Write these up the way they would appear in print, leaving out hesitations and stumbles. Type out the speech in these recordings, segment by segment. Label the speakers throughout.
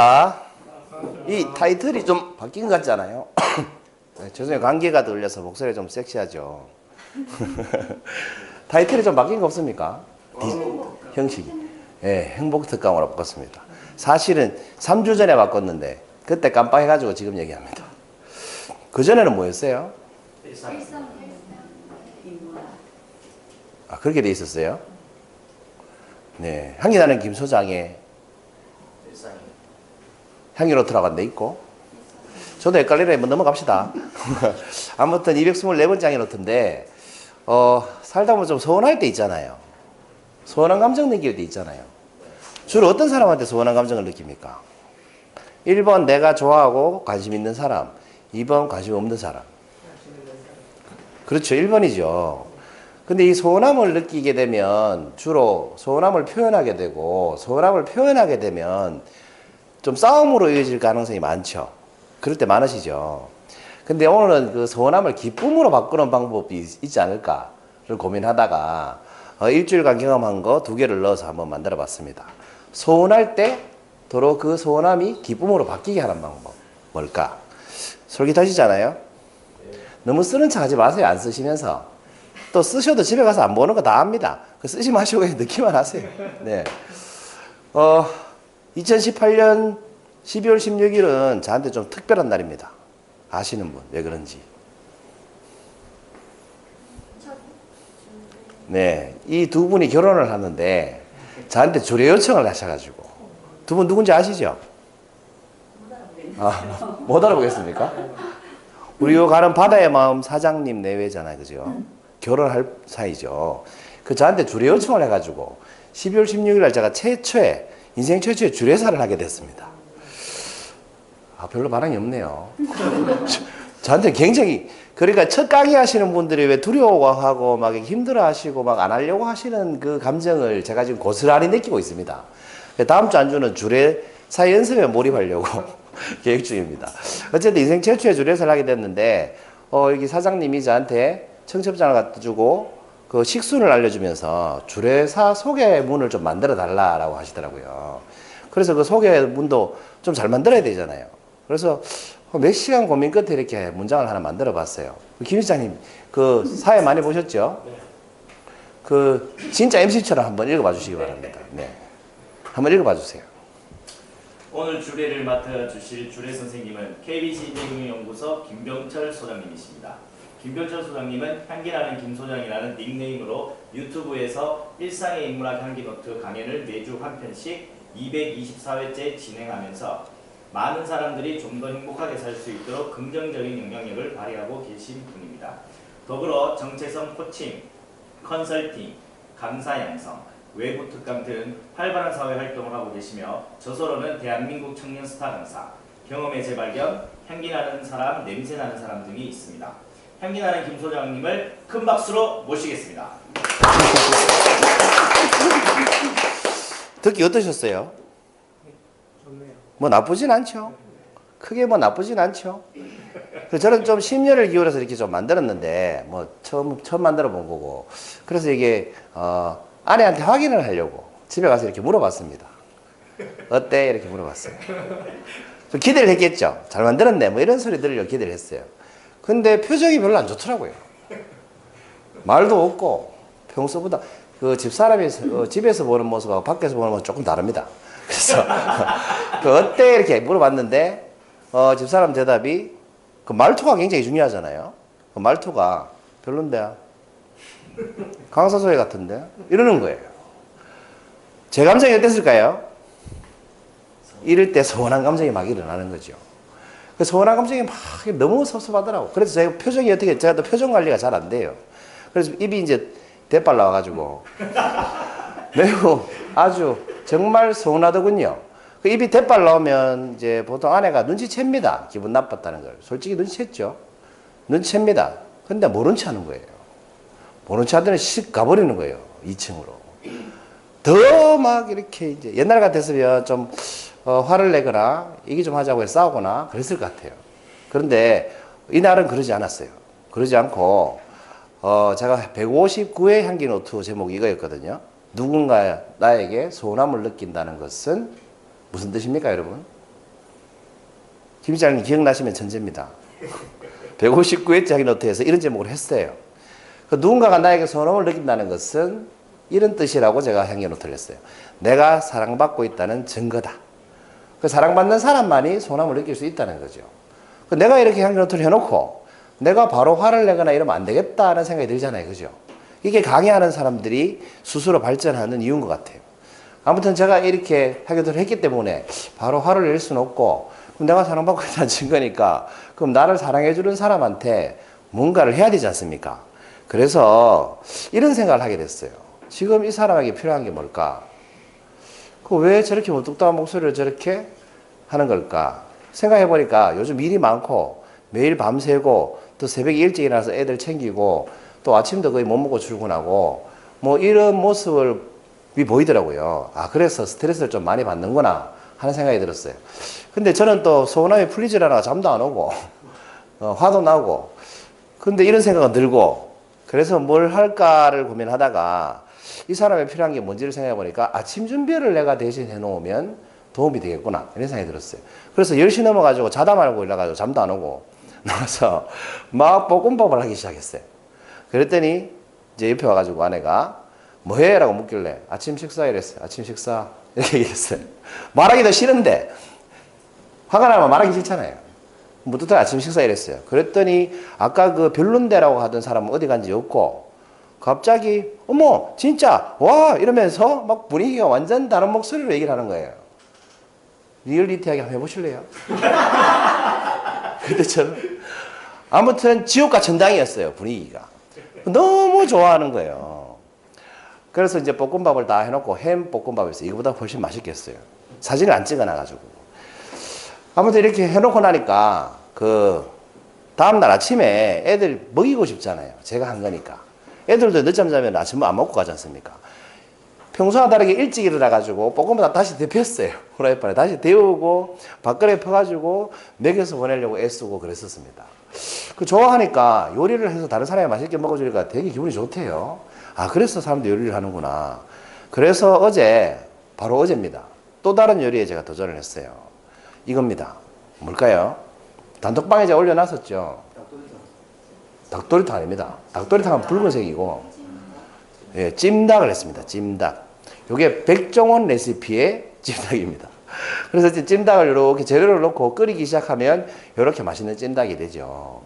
Speaker 1: 안녕하십니까. 이 타이틀이 좀 바뀐 것 같지 않아요? 네, 죄송해요. 감기가 들려서 목소리가 좀 섹시하죠. 타이틀이 좀 바뀐 거 없습니까? 형식이. 예, 행복특강으로 바꿨습니다. 사실은 3주 전에 바꿨는데 그때 깜빡해가지고 지금 얘기합니다. 그전에는 뭐였어요? 아, 그렇게 돼 있었어요? 네. 향기나는 김 소장의 향기로트라고 안 돼 있고. 저도 헷갈리네. 한번 넘어갑시다. 아무튼 224번째 향기로트인데, 살다 보면 좀 서운할 때 있잖아요. 서운한 감정 느낄 때 있잖아요. 주로 어떤 사람한테 서운한 감정을 느낍니까? 1번 내가 좋아하고 관심 있는 사람, 2번 관심 없는 사람. 그렇죠. 1번이죠. 근데 이 서운함을 느끼게 되면 주로 서운함을 표현하게 되고, 서운함을 표현하게 되면 좀 싸움으로 이어질 가능성이 많죠. 그럴 때 많으시죠. 근데 오늘은 그 서운함을 기쁨으로 바꾸는 방법이 있지 않을까를 고민하다가 일주일간 경험한 거 2개를 넣어서 한번 만들어 봤습니다. 서운할 때 도로 그 서운함이 기쁨으로 바뀌게 하는 방법. 뭘까? 솔깃하시잖아요? 너무 쓰는 척 하지 마세요. 안 쓰시면서. 또 쓰셔도 집에 가서 안 보는 거 다 압니다. 쓰지 마시고 그냥 넣기만 하세요. 네. 2018년 12월 16일은 저한테 좀 특별한 날입니다. 아시는 분, 왜 그런지. 네. 이 두 분이 결혼을 하는데 저한테 주례 요청을 하셔가지고. 두 분 누군지 아시죠? 아, 못 알아보겠습니까? 우리 요 가는 바다의 마음 사장님 내외잖아요. 그죠? 결혼할 사이죠. 그 저한테 주례 요청을 해가지고 12월 16일 날 제가 인생 최초의 주례사를 하게 됐습니다. 아, 별로 반응이 없네요. 저한테 굉장히, 그러니까 첫 강의 하시는 분들이 왜 두려워하고 막 힘들어 하시고 막 안 하려고 하시는 그 감정을 제가 지금 고스란히 느끼고 있습니다. 다음 주 안주는 주례사 연습에 몰입하려고 계획 중입니다. 어쨌든 인생 최초의 주례사를 하게 됐는데, 여기 사장님이 저한테 청첩장을 갖다 주고 그 식순을 알려주면서 주례사 소개문을 좀 만들어 달라고 하시더라고요. 그래서 그 소개문도 좀 잘 만들어야 되잖아요. 그래서 몇 시간 고민 끝에 이렇게 문장을 하나 만들어 봤어요. 김 시장님, 그 사회 많이 보셨죠? 그 진짜 MC처럼 한번 읽어봐 주시기 바랍니다. 네. 한번 읽어봐 주세요.
Speaker 2: 오늘 주례를 맡아주실 주례 선생님은 KBC 대경연구소 김병철 소장님이십니다. 김병철 소장님은 향기나는 김소장이라는 닉네임으로 유튜브에서 일상의 인문학 향기노트 강연을 매주 한 편씩 224회째 진행하면서 많은 사람들이 좀 더 행복하게 살 수 있도록 긍정적인 영향력을 발휘하고 계신 분입니다. 더불어 정체성 코칭, 컨설팅, 강사 양성, 외부 특강 등 활발한 사회 활동을 하고 계시며 저서로는 대한민국 청년 스타 강사, 경험의 재발견, 향기나는 사람, 냄새나는 사람 등이 있습니다. 향기나는 김 소장님을 큰 박수로 모시겠습니다.
Speaker 1: 듣기 어떠셨어요?
Speaker 3: 좋네요.
Speaker 1: 뭐 나쁘진 않죠. 크게 뭐 나쁘진 않죠. 저는 좀 심려를 기울여서 이렇게 좀 만들었는데, 뭐 처음 만들어 본 거고. 그래서 이게 아내한테 확인을 하려고 집에 가서 이렇게 물어봤습니다. 어때? 이렇게 물어봤어요. 좀 기대를 했겠죠. 잘 만들었네. 뭐 이런 소리 들으려고 기대를 했어요. 근데 표정이 별로 안 좋더라고요. 말도 없고 평소보다 그 집사람이 집에서 보는 모습하고 밖에서 보는 모습 조금 다릅니다. 그래서 그 어때? 이렇게 물어봤는데 집사람 대답이 그 말투가 굉장히 중요하잖아요. 그 말투가 별론데 강사소리 같은데 이러는 거예요. 제 감정이 어땠을까요? 이럴 때 서운한 감정이 막 일어나는 거죠. 그 서운한 감정이 막 너무 섭섭하더라고. 그래서 제가 표정이 제가 또 표정 관리가 잘 안 돼요. 그래서 입이 이제 대빨 나와가지고 매우 아주 정말 서운하더군요. 그 입이 대빨 나오면 이제 보통 아내가 눈치챕니다. 기분 나빴다는 걸. 솔직히 눈치챘죠. 눈치챕니다. 근데 모른 체 하는 거예요. 모른 체 하더니 씩 가버리는 거예요. 2층으로. 더 막 이렇게 이제 옛날 같았으면 좀 화를 내거나 얘기 좀 하자고 해서 싸우거나 그랬을 것 같아요. 그런데 이날은 그러지 않았어요. 그러지 않고 제가 159회 향기노트 제목이 이거였거든요. 누군가 나에게 서운함을 느낀다는 것은 무슨 뜻입니까, 여러분? 김 시장님 기억나시면 천재입니다. 159회째 하기 노트에서 이런 제목을 했어요. 그 누군가가 나에게 소원을 느낀다는 것은 이런 뜻이라고 제가 향기 노트를 했어요. 내가 사랑받고 있다는 증거다. 그 사랑받는 사람만이 소원을 느낄 수 있다는 거죠. 그 내가 이렇게 향기 노트를 해놓고 내가 바로 화를 내거나 이러면 안 되겠다는 생각이 들잖아요. 그죠? 이게 강의하는 사람들이 스스로 발전하는 이유인 것 같아요. 아무튼 제가 이렇게 향기 노트를 했기 때문에 바로 화를 낼 수는 없고 그럼 내가 사랑받고 있다는 증거니까 그럼 나를 사랑해주는 사람한테 뭔가를 해야 되지 않습니까? 그래서 이런 생각을 하게 됐어요. 지금 이 사람에게 필요한 게 뭘까? 그 왜 저렇게 무뚝뚝한 목소리를 저렇게 하는 걸까? 생각해 보니까 요즘 일이 많고 매일 밤새고 또 새벽에 일찍 일어나서 애들 챙기고 또 아침도 거의 못 먹고 출근하고 뭐 이런 모습을 보이더라고요. 아, 그래서 스트레스를 좀 많이 받는구나 하는 생각이 들었어요. 근데 저는 또 서운함이 풀리질 않아 잠도 안 오고 화도 나고 근데 이런 생각은 들고 그래서 뭘 할까를 고민하다가 이 사람에 필요한 게 뭔지를 생각해 보니까 아침 준비를 내가 대신 해 놓으면 도움이 되겠구나 이런 생각이 들었어요. 그래서 10시 넘어가지고 자다 말고 일어나가지고 잠도 안 오고 나와서 막 볶음밥을 하기 시작했어요. 그랬더니 이제 옆에 와가지고 아내가 뭐 해? 라고 묻길래 아침 식사 이랬어요. 아침 식사 이렇게 얘기했어요. 말하기도 싫은데 화가 나면 말하기 싫잖아요. 무뚝뚝 아침 식사 이랬어요. 그랬더니 아까 그 별론데라고 하던 사람은 어디 간지 없고 갑자기 어머 진짜 와 이러면서 막 분위기가 완전 다른 목소리로 얘기를 하는 거예요. 리얼리티하게 한번 해보실래요? 근데 저는 아무튼 지옥과 천당이었어요. 분위기가 너무 좋아하는 거예요. 그래서 이제 볶음밥을 다 해놓고 햄 볶음밥이었어요. 이거보다 훨씬 맛있겠어요. 사진을 안 찍어놔가지고 아무튼 이렇게 해놓고 나니까 그 다음날 아침에 애들 먹이고 싶잖아요. 제가 한 거니까 애들도 늦잠 자면 아침 안 먹고 가지 않습니까? 평소와 다르게 일찍 일어나가지고 볶음밥 다시 데폈어요. 후라이팬에 다시 데우고 밥그릇에 퍼가지고 먹여서 보내려고 애쓰고 그랬었습니다. 그 좋아하니까 요리를 해서 다른 사람이 맛있게 먹어주니까 되게 기분이 좋대요. 아, 그래서 사람들이 요리를 하는구나. 그래서 바로 어제입니다. 또 다른 요리에 제가 도전을 했어요. 이겁니다. 뭘까요? 단톡방에 제가 올려놨었죠. 닭도리탕 아닙니다. 닭도리탕은 붉은색이고, 예, 찜닭을 했습니다. 찜닭. 이게 백종원 레시피의 찜닭입니다. 그래서 이제 찜닭을 이렇게 재료를 넣고 끓이기 시작하면 이렇게 맛있는 찜닭이 되죠.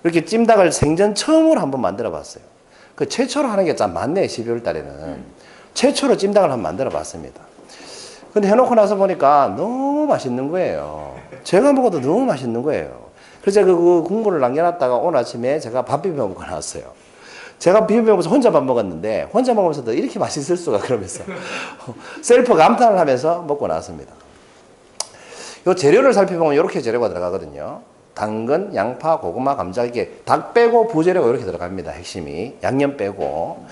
Speaker 1: 이렇게 찜닭을 생전 처음으로 한번 만들어 봤어요. 그 최초로 하는 게 참 많네, 12월 달에는. 최초로 찜닭을 한번 만들어 봤습니다. 근데 해놓고 나서 보니까 너무 맛있는 거예요. 제가 먹어도 너무 맛있는 거예요. 그래서 제가 그 국물을 남겨놨다가 오늘 아침에 제가 밥 비벼 먹고 나왔어요. 제가 비벼 먹으면서 혼자 밥 먹었는데 혼자 먹으면서도 이렇게 맛있을 수가 그러면서 셀프 감탄을 하면서 먹고 나왔습니다. 요 재료를 살펴보면 이렇게 재료가 들어가거든요. 당근, 양파, 고구마, 감자 이게 닭 빼고 부재료가 이렇게 들어갑니다. 핵심이 양념 빼고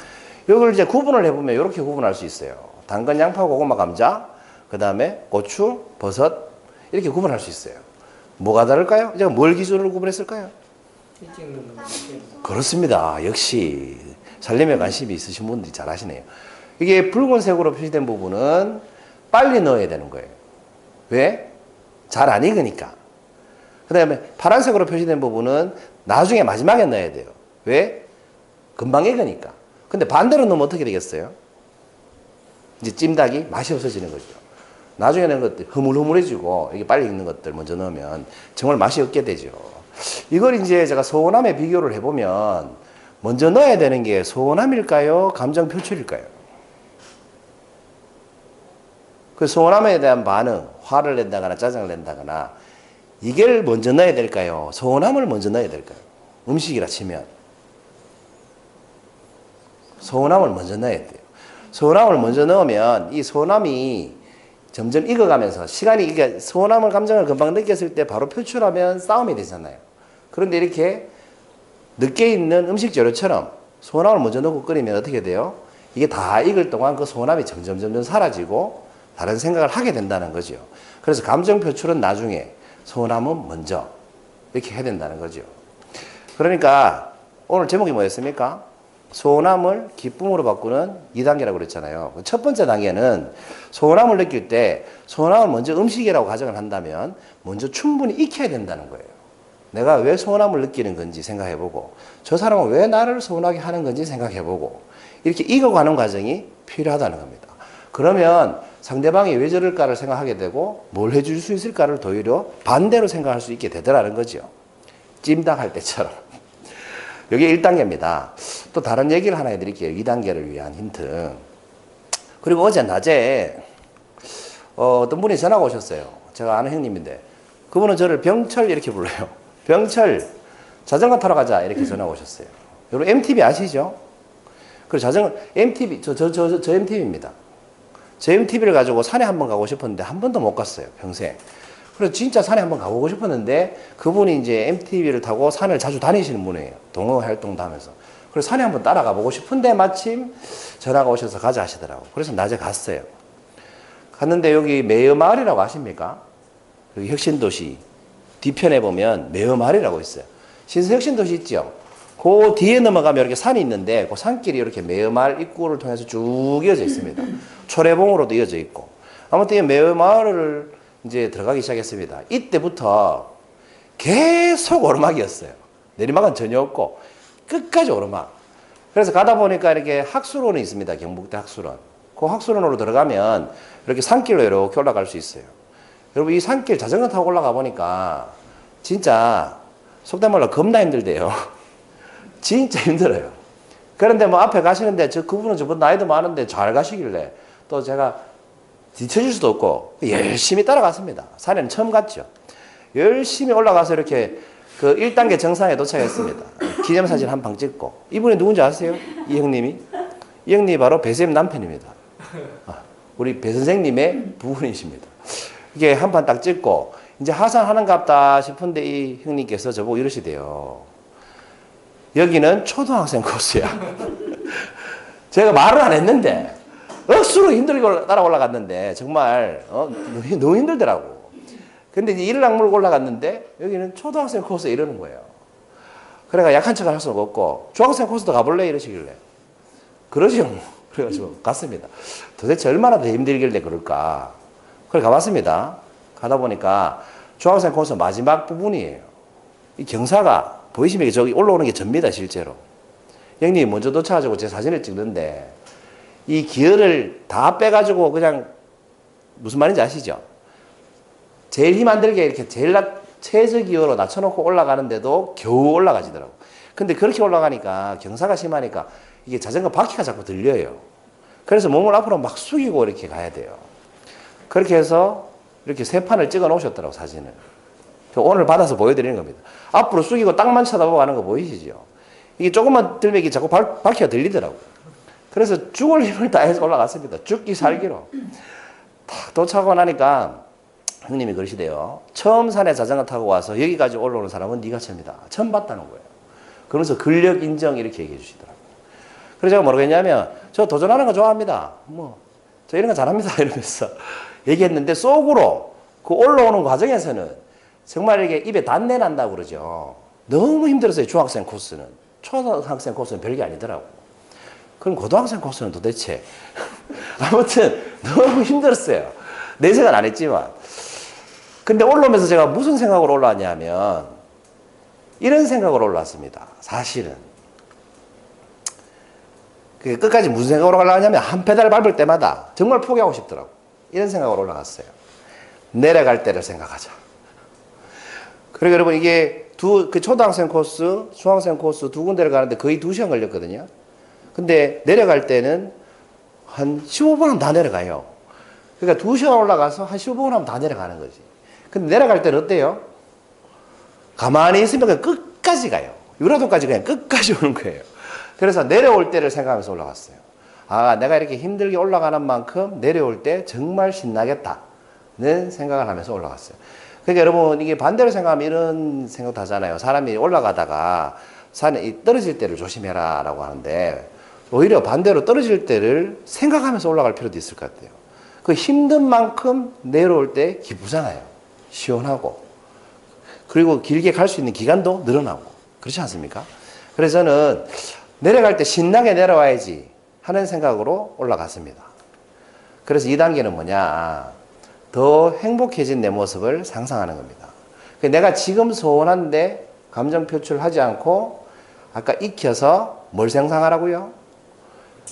Speaker 1: 이걸 이제 구분을 해보면 이렇게 구분할 수 있어요. 당근, 양파, 고구마, 감자 그 다음에 고추, 버섯 이렇게 구분할 수 있어요. 뭐가 다를까요? 제가 뭘 기준으로 구분했을까요? 그렇습니다. 역시 살림에 관심이 있으신 분들이 잘 아시네요. 이게 붉은색으로 표시된 부분은 빨리 넣어야 되는 거예요. 왜? 잘 안 익으니까. 그 다음에 파란색으로 표시된 부분은 나중에 마지막에 넣어야 돼요. 왜? 금방 익으니까. 근데 반대로 넣으면 어떻게 되겠어요? 이제 찜닭이 맛이 없어지는 거죠. 나중에 넣은 것들 흐물흐물해지고 이게 빨리 익는 것들 먼저 넣으면 정말 맛이 없게 되죠. 이걸 이제 제가 서운함에 비교를 해보면 먼저 넣어야 되는 게 서운함일까요? 감정 표출일까요? 그 서운함에 대한 반응, 화를 낸다거나 짜증을 낸다거나 이걸 먼저 넣어야 될까요? 서운함을 먼저 넣어야 될까요? 음식이라 치면 서운함을 먼저 넣어야 돼요. 서운함을 먼저 넣으면 이 서운함이 점점 익어가면서 시간이 이게 서운함을 감정을 금방 느꼈을 때 바로 표출하면 싸움이 되잖아요. 그런데 이렇게 늦게 있는 음식 재료처럼 서운함을 먼저 넣고 끓이면 어떻게 돼요? 이게 다 익을 동안 그 서운함이 점점 사라지고 다른 생각을 하게 된다는 거죠. 그래서 감정 표출은 나중에 서운함은 먼저 이렇게 해야 된다는 거죠. 그러니까 오늘 제목이 뭐였습니까? 소원함을 기쁨으로 바꾸는 2단계라고 그랬잖아요. 첫 번째 단계는 소원함을 느낄 때 소원함을 먼저 음식이라고 가정을 한다면 먼저 충분히 익혀야 된다는 거예요. 내가 왜 소원함을 느끼는 건지 생각해보고 저 사람은 왜 나를 소원하게 하는 건지 생각해보고 이렇게 익어가는 과정이 필요하다는 겁니다. 그러면 상대방이 왜 저럴까를 생각하게 되고 뭘 해줄 수 있을까를 오히려 반대로 생각할 수 있게 되더라는 거죠. 찜닭할 때처럼. 이게 1단계입니다. 또 다른 얘기를 하나 해드릴게요. 2단계를 위한 힌트. 그리고 어제 낮에 어떤 분이 전화가 오셨어요. 제가 아는 형님인데 그분은 저를 병철 이렇게 불러요. 병철 자전거 타러 가자 이렇게 전화가 오셨어요. 여러분 MTB 아시죠? 그리고 자전거 MTB 저 MTB입니다. 저 MTB를 가지고 산에 한번 가고 싶었는데 한 번도 못 갔어요. 평생. 그래서 진짜 산에 한번 가보고 싶었는데 그분이 이제 MTB를 타고 산을 자주 다니시는 분이에요. 동호 활동도 하면서. 그래서 산에 한번 따라가 보고 싶은데 마침 전화가 오셔서 가자 하시더라고요. 그래서 낮에 갔어요. 갔는데 여기 매여마을이라고 아십니까? 여기 혁신도시 뒤편에 보면 매여마을이라고 있어요. 신서혁신도시 있죠? 그 뒤에 넘어가면 이렇게 산이 있는데 그 산길이 이렇게 매여마을 입구를 통해서 쭉 이어져 있습니다. 초래봉으로도 이어져 있고. 아무튼 이 매여마을을 이제 들어가기 시작했습니다. 이때부터 계속 오르막이었어요. 내리막은 전혀 없고 끝까지 오르막. 그래서 가다 보니까 이렇게 학수론이 있습니다. 경북대 학수론. 그 학수론으로 들어가면 이렇게 산길로 이렇게 올라갈 수 있어요. 여러분 이 산길 자전거 타고 올라가 보니까 진짜 속된 말로 겁나 힘들대요. 진짜 힘들어요. 그런데 뭐 앞에 가시는데 그분은 저보다 나이도 많은데 잘 가시길래 또 제가 뒤처질 수도 없고 열심히 따라갔습니다. 산에는 처음 갔죠. 열심히 올라가서 이렇게 그 1단계 정상에 도착했습니다. 기념사진 한 방 찍고. 이분이 누군지 아세요? 이 형님이? 이 형님이 바로 배쌤 남편입니다. 우리 배 선생님의 부분이십니다. 이게 한 판 딱 찍고 이제 하산하는갑다 싶은데 이 형님께서 저보고 이러시대요. 여기는 초등학생 코스야. 제가 말을 안 했는데 억수로 힘들게 따라 올라갔는데 정말 너무 힘들더라고. 근데 이제 이를 악물고 올라갔는데 여기는 초등학생 코스 이러는 거예요. 그래가 약한 척을 할 수는 없고 중학생 코스도 가볼래 이러시길래 그러죠. 그래가지고 갔습니다. 도대체 얼마나 더 힘들길래 그럴까. 그래 가봤습니다. 가다 보니까 중학생 코스 마지막 부분이에요. 이 경사가 보이시면 저기 올라오는 게 접니다 실제로. 형님이 먼저 도착하고 제 사진을 찍는데 이 기어를 다 빼가지고 그냥 무슨 말인지 아시죠? 제일 힘 안 들게 이렇게 제일 최저 기어로 낮춰놓고 올라가는데도 겨우 올라가지더라고. 근데 그렇게 올라가니까 경사가 심하니까 이게 자전거 바퀴가 자꾸 들려요. 그래서 몸을 앞으로 막 숙이고 이렇게 가야 돼요. 그렇게 해서 이렇게 세 판을 찍어 놓으셨더라고 사진을. 오늘 받아서 보여드리는 겁니다. 앞으로 숙이고 땅만 쳐다보고 가는 거 보이시죠? 이게 조금만 들면 이게 자꾸 바퀴가 들리더라고. 그래서 죽을 힘을 다해서 올라갔습니다. 죽기 살기로. 탁 도착하고 나니까 형님이 그러시대요. 처음 산에 자전거 타고 와서 여기까지 올라오는 사람은 네가 처음이다. 처음 봤다는 거예요. 그러면서 근력 인정 이렇게 얘기해 주시더라고요. 그래서 제가 뭐라고 했냐면 저 도전하는 거 좋아합니다. 저 이런 거 잘합니다. 이러면서 얘기했는데 속으로 그 올라오는 과정에서는 정말 이게 입에 단내 난다고 그러죠. 너무 힘들었어요. 중학생 코스는. 초등학생 코스는 별게 아니더라고. 그럼 고등학생 코스는 도대체 아무튼 너무 힘들었어요. 내색은 안 했지만. 근데 올라오면서 제가 무슨 생각으로 올라왔냐면 이런 생각으로 올라왔습니다. 사실은. 끝까지 무슨 생각으로 올라가냐면 한 페달 밟을 때마다 정말 포기하고 싶더라고. 이런 생각으로 올라갔어요. 내려갈 때를 생각하자. 그리고 여러분 이게 그 초등학생 코스, 중학생 코스 두 군데를 가는데 거의 2시간 걸렸거든요. 근데 내려갈 때는 한 15분 하면 다 내려가요. 그러니까 2시간 올라가서 한 15분 하면 다 내려가는 거지. 근데 내려갈 때는 어때요? 가만히 있으면 끝까지 가요. 유라도까지 그냥 끝까지 오는 거예요. 그래서 내려올 때를 생각하면서 올라갔어요. 아, 내가 이렇게 힘들게 올라가는 만큼 내려올 때 정말 신나겠다는 생각을 하면서 올라갔어요. 그러니까 여러분 이게 반대로 생각하면 이런 생각도 하잖아요. 사람이 올라가다가 산에 떨어질 때를 조심해라 라고 하는데 오히려 반대로 떨어질 때를 생각하면서 올라갈 필요도 있을 것 같아요. 그 힘든 만큼 내려올 때 기쁘잖아요. 시원하고. 그리고 길게 갈 수 있는 기간도 늘어나고. 그렇지 않습니까? 그래서 저는 내려갈 때 신나게 내려와야지 하는 생각으로 올라갔습니다. 그래서 2단계는 뭐냐? 더 행복해진 내 모습을 상상하는 겁니다. 내가 지금 소원한데 감정 표출하지 않고 아까 익혀서 뭘 상상하라고요?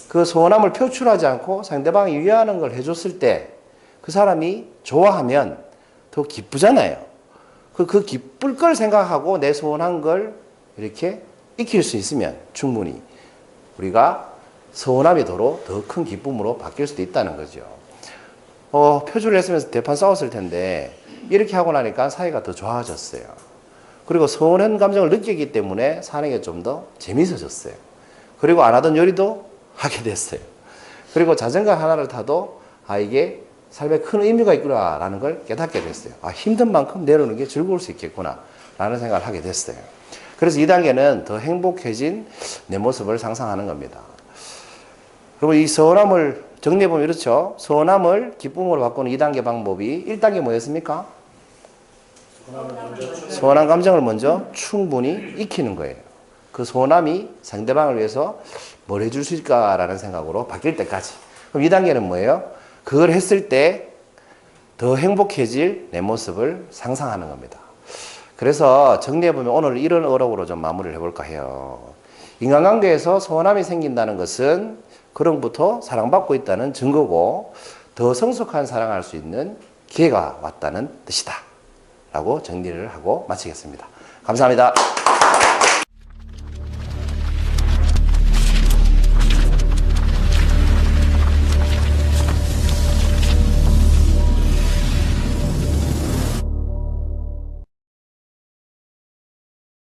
Speaker 1: 그 소원함을 표출하지 않고 상대방이 위하는 걸 해줬을 때 그 사람이 좋아하면 더 기쁘잖아요. 그 기쁠 걸 생각하고 내 소원한 걸 이렇게 익힐 수 있으면 충분히 우리가 서운함이 도로 더 큰 기쁨으로 바뀔 수도 있다는 거죠. 표출을 했으면서 대판 싸웠을 텐데 이렇게 하고 나니까 사이가 더 좋아졌어요. 그리고 서운한 감정을 느끼기 때문에 사는 게 좀 더 재밌어졌어요. 그리고 안 하던 요리도 하게 됐어요. 그리고 자전거 하나를 타도 이게 삶에 큰 의미가 있구나라는 걸 깨닫게 됐어요. 힘든 만큼 내려오는 게 즐거울 수 있겠구나 라는 생각을 하게 됐어요. 그래서 2단계는 더 행복해진 내 모습을 상상하는 겁니다. 그리고 이 서운함을 정리해보면 이렇죠. 서운함을 기쁨으로 바꾸는 2단계 방법이 1단계 뭐였습니까? 서운한 감정을 먼저 충분히 익히는 거예요. 그 서운함이 상대방을 위해서 뭘 해줄 수 있을까라는 생각으로 바뀔 때까지. 그럼 2단계는 뭐예요? 그걸 했을 때 더 행복해질 내 모습을 상상하는 겁니다. 그래서 정리해보면 오늘 이런 어록으로 좀 마무리를 해볼까 해요. 인간관계에서 서운함이 생긴다는 것은 그로부터 사랑받고 있다는 증거고 더 성숙한 사랑할 수 있는 기회가 왔다는 뜻이다 라고 정리를 하고 마치겠습니다. 감사합니다.